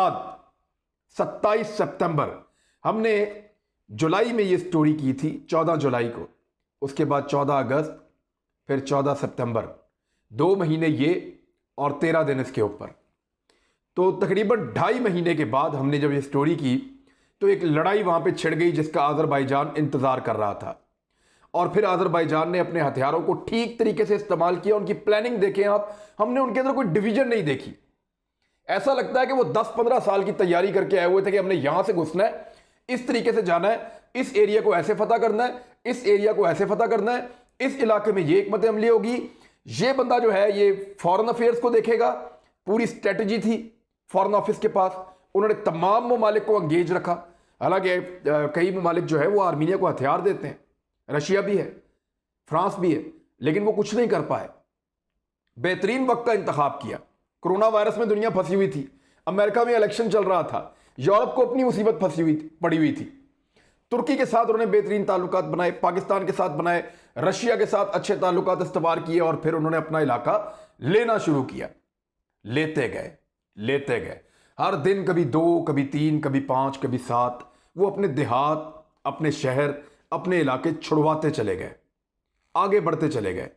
बाद 27 सितंबर हमने जुलाई में ये स्टोरी की थी, 14 जुलाई को। उसके बाद 14 अगस्त, फिर 14 सितंबर, 2 महीने ये और 13 दिन इसके ऊपर। तो तकरीबन 2.5 महीने के बाद हमने जब ये स्टोरी की तो एक लड़ाई वहां पे छिड़ गई जिसका अजरबैजान इंतजार कर रहा था। और फिर अजरबैजान ने अपने हथियारों को ठीक तरीके से इस्तेमाल किया। उनकी प्लानिंग देखें आप, हमने उनके अंदर कोई डिवीजन नहीं देखी। ऐसा लगता है कि वो 10-15 साल की तैयारी करके आए हुए थे कि हमने यहां से घुसना है, इस तरीके से जाना है, इस एरिया को ऐसे फतह करना है, इस एरिया को ऐसे फतह करना है, इस इलाके में ये हिकमत अमली होगी। ये बंदा जो है ये फॉरेन अफेयर्स को देखेगा। पूरी स्ट्रेटजी थी फॉरेन ऑफिस के पास। उन्होंने तमाम ममालिक को अंगेज रखा। हालांकि कई ममालिक जो है वो आर्मीनिया को हथियार देते हैं, रशिया भी है, फ्रांस भी है, लेकिन वो कुछ नहीं कर पाए। बेहतरीन वक्त का इंतखाब किया। कोरोना वायरस में दुनिया फंसी हुई थी, अमेरिका में इलेक्शन चल रहा था, यूरोप को अपनी मुसीबत फंसी हुई पड़ी हुई थी। तुर्की के साथ उन्होंने बेहतरीन ताल्लुकात बनाए, पाकिस्तान के साथ बनाए, रशिया के साथ अच्छे ताल्लुकात इस्तेमाल किए और फिर उन्होंने अपना इलाका लेना शुरू किया। लेते गए हर दिन कभी 2, कभी 3, कभी 5, कभी 7। वो अपने देहात, अपने शहर, अपने इलाके छुड़वाते चले गए, आगे बढ़ते चले गए।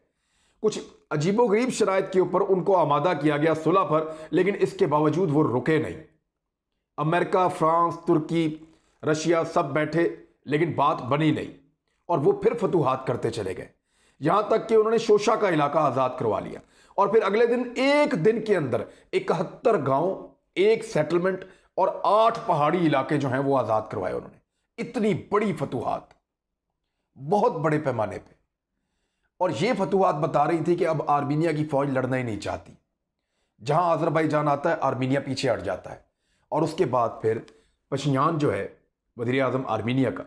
कुछ अजीबोगरीब शराइत के ऊपर उनको आमादा किया गया सुलह पर, लेकिन इसके बावजूद वो रुके नहीं। अमेरिका, फ्रांस, तुर्की, रशिया सब बैठे, लेकिन बात बनी नहीं और वो फिर फतूहात करते चले गए। यहां तक कि उन्होंने शोशा का इलाका आजाद करवा लिया और फिर अगले दिन, एक दिन के अंदर 71 गांव, 1 सेटलमेंट और 8 पहाड़ी इलाके जो हैं वो आजाद करवाए उन्होंने। इतनी बड़ी फतूहात, बहुत बड़े पैमाने पे। और ये फतूहात बता रही थी कि अब आर्मीनिया की फौज लड़ना ही नहीं चाहती। जहां अजरबैजान आता है, आर्मीनिया पीछे हट जाता है। और उसके बाद फिर पशियान जो है वज़ीर आज़म आर्मीनिया का,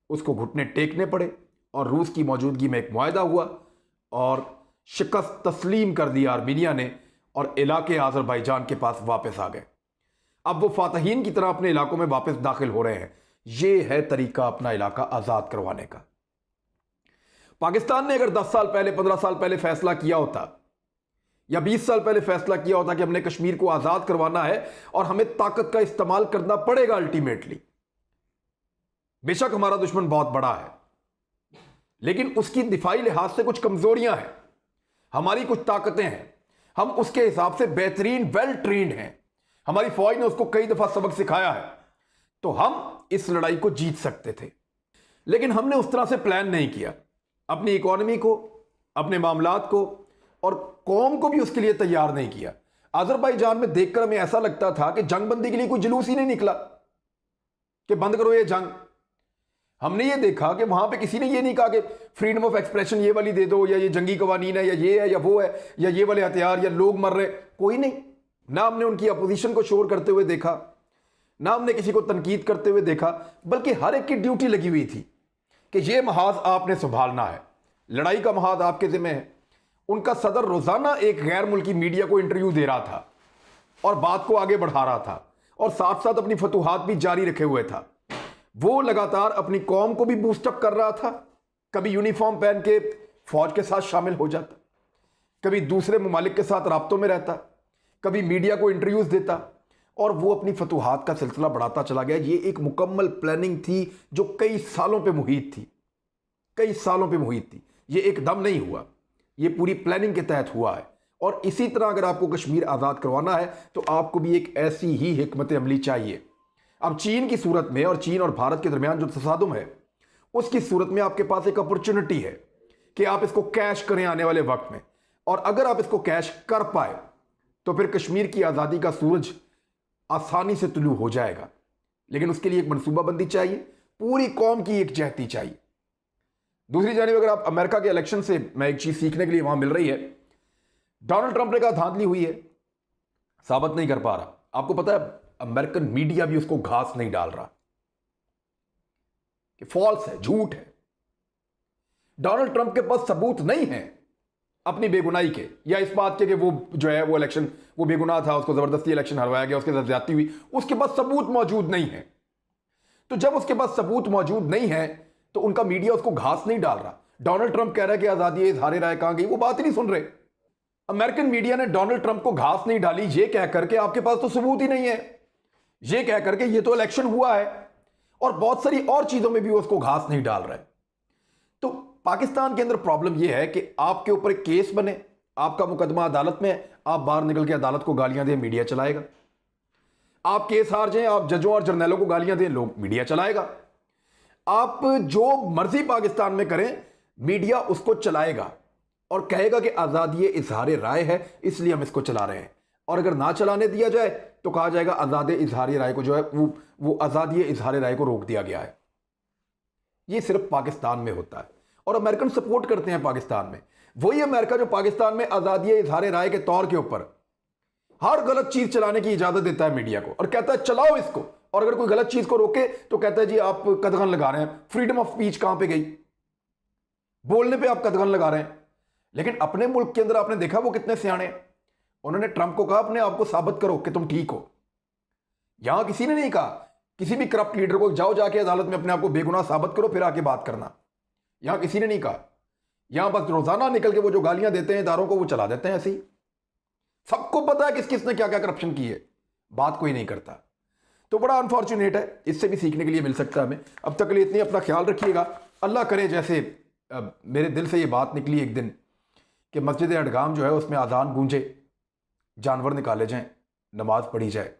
उसको घुटने टेकने पड़े और रूस की मौजूदगी में एक मुआहदा हुआ और शिकस्त तस्लीम कर दी आर्मीनिया ने और इलाके अजरबैजान के पास वापस आ गए। अब वो फातहीन की तरह अपने इलाकों में वापस दाखिल हो रहे हैं। ये है तरीका अपना इलाका आज़ाद करवाने का। पाकिस्तान ने अगर 10 साल पहले, 15 साल पहले फैसला किया होता या 20 साल पहले फैसला किया होता कि हमने कश्मीर को आज़ाद करवाना है और हमें ताकत का इस्तेमाल करना पड़ेगा अल्टीमेटली। बेशक हमारा दुश्मन बहुत बड़ा है, लेकिन उसकी दिफाई लिहाज से कुछ कमजोरियां हैं, हमारी कुछ ताकतें हैं। हम उसके हिसाब से बेहतरीन, वेल ट्रेन्ड हैं। हमारी फौज ने उसको कई दफा सबक सिखाया है, तो हम इस लड़ाई को जीत सकते थे। लेकिन हमने उस तरह से प्लान नहीं किया। अपनी इकोनॉमी को, अपने मामलात को और कौम को भी उसके लिए तैयार नहीं किया। अजरबैजान में देखकर हमें ऐसा लगता था कि जंगबंदी के लिए कोई जुलूस ही नहीं निकला कि बंद करो ये जंग। हमने ये देखा कि वहां पे किसी ने ये नहीं कहा कि फ्रीडम ऑफ एक्सप्रेशन ये वाली दे दो, या ये जंगी कवानीन है, या ये है, या वो है, या ये वाले हथियार, या लोग मर रहे। कोई नहीं। ना हमने उनकी अपोजिशन को शोर करते हुए देखा, ना हमने किसी को तनकीद करते हुए देखा, बल्कि हर एक की ड्यूटी लगी हुई थी कि ये महाज आपने संभालना है, लड़ाई का महाज आपके जिम्मे है। उनका सदर रोजाना एक गैर मुल्की मीडिया को इंटरव्यू दे रहा था और बात को आगे बढ़ा रहा था और साथ साथ अपनी फतूहात भी जारी रखे हुए था। वो लगातार अपनी कौम को भी बूस्टअप कर रहा था। कभी यूनिफॉर्म पहन के फौज के साथ शामिल हो जाता, कभी दूसरे ममालिक के साथ राब्तों में रहता, कभी मीडिया को इंटरव्यूज देता और वो अपनी फतूहात का सिलसिला बढ़ाता चला गया। ये एक मुकम्मल प्लानिंग थी जो कई सालों पे मुहित थी, कई सालों पे मुहित थी। ये एकदम नहीं हुआ, ये पूरी प्लानिंग के तहत हुआ है। और इसी तरह अगर आपको कश्मीर आज़ाद करवाना है तो आपको भी एक ऐसी ही हिकमत अमली चाहिए। अब चीन की सूरत में, और चीन और भारत के दरमियान जो तसादुम है, उसकी सूरत में आपके पास एक अपॉर्चुनिटी है कि आप इसको कैश करें आने वाले वक्त में। और अगर आप इसको कैश कर पाए तो फिर कश्मीर की आज़ादी का सूरज आसानी से तुलू हो जाएगा। लेकिन उसके लिए एक मनसूबाबंदी चाहिए, पूरी कौम की एक जहती चाहिए। दूसरी जानिब अगर आप अमेरिका के इलेक्शन से, मैं एक चीज सीखने के लिए वहां मिल रही है, डोनाल्ड ट्रंप ने कहा धांधली हुई है, साबित नहीं कर पा रहा। आपको पता है अमेरिकन मीडिया भी उसको घास नहीं डाल रहा कि फॉल्स है, झूठ है। डोनाल्ड ट्रंप के पास सबूत नहीं है अपनी बेगुनाही के, या इस बात के कि वो जो है वो इलेक्शन, वो बेगुनाह था, उसको जबरदस्ती इलेक्शन हरवाया गया, उसके साथ ज्यादती हुई। उसके पास सबूत मौजूद नहीं है। तो जब उसके पास सबूत मौजूद नहीं है तो उनका मीडिया उसको घास नहीं डाल रहा। डोनाल्ड ट्रंप कह रहा है कि आजादी इजहार राय कहां गई, वो बात ही नहीं सुन रहे। अमेरिकन मीडिया ने डोनाल्ड ट्रंप को घास नहीं डाली ये कह करके आपके पास तो सबूत ही नहीं है। ये कह करके ये तो इलेक्शन हुआ है, और बहुत सारी और चीजों में भी उसको घास नहीं डाल रहा है। तो पाकिस्तान के अंदर प्रॉब्लम यह है कि आपके ऊपर एक केस बने, आपका मुकदमा अदालत में है, आप बाहर निकल के अदालत को गालियां दें, मीडिया चलाएगा। आप केस हार जाएं, आप जजों और जर्नैलों को गालियां दें, लोग मीडिया चलाएगा। आप जो मर्जी पाकिस्तान में करें, मीडिया उसको चलाएगा और कहेगा कि आज़ादी इजहार राय है, इसलिए हम इसको चला रहे हैं। और अगर ना चलाने दिया जाए तो कहा जाएगा आज़ाद इजहार राय को जो है वो आज़ादी इजहार राय को रोक दिया गया है। ये सिर्फ पाकिस्तान में होता है, और अमेरिकन सपोर्ट करते हैं पाकिस्तान में। वही अमेरिका जो पाकिस्तान में आज़ादी इजहार राय के तौर के ऊपर हर गलत चीज चलाने की इजाजत देता है मीडिया को, और कहता है चलाओ इसको, और अगर कोई गलत चीज को रोके तो कहता है जी आप कदगन लगा रहे हैं। फ्रीडम ऑफ स्पीच कहां पे गई? बोलने पे आप कदगन लगा रहे हैं। लेकिन अपने मुल्क के अंदर आपने देखा वो कितने सियाने हैं। उन्होंने ट्रंप को कहा अपने आप को साबित करो कि तुम ठीक हो। यहां किसी ने नहीं कहा किसी भी करप्ट लीडर को जाओ जाके अदालत में अपने आप को बेगुनाह साबित करो फिर आके बात करना। यहां किसी ने नहीं कहा। यहां बस रोजाना निकल के वो जो गालियां देते हैं इदारों को वो चला देते हैं ऐसे ही। सबको पता है किस किसने क्या क्या करप्शन की है, बात कोई नहीं करता। तो बड़ा अनफॉर्चुनेट है, इससे भी सीखने के लिए मिल सकता है हमें। अब तक के लिए इतनी, अपना ख्याल रखिएगा। अल्लाह करे जैसे मेरे दिल से ये बात निकली एक दिन कि मस्जिद अडगाम जो है उसमें आज़ान गूंजे, जानवर निकाले जाएं, नमाज पढ़ी जाए।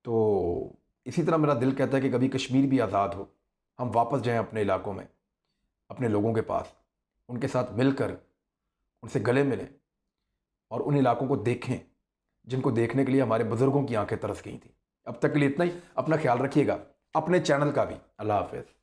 तो इसी तरह मेरा दिल कहता है कि कभी कश्मीर भी आज़ाद हो, हम वापस जाएं अपने इलाकों में, अपने लोगों के पास, उनके साथ मिलकर उनसे गले मिलें और उन इलाकों को देखें जिनको देखने के लिए हमारे बुजुर्गों की आंखें तरस गई थी। अब तक के लिए इतना ही। अपना ख्याल रखिएगा, अपने चैनल का भी। अल्लाह हाफिज़।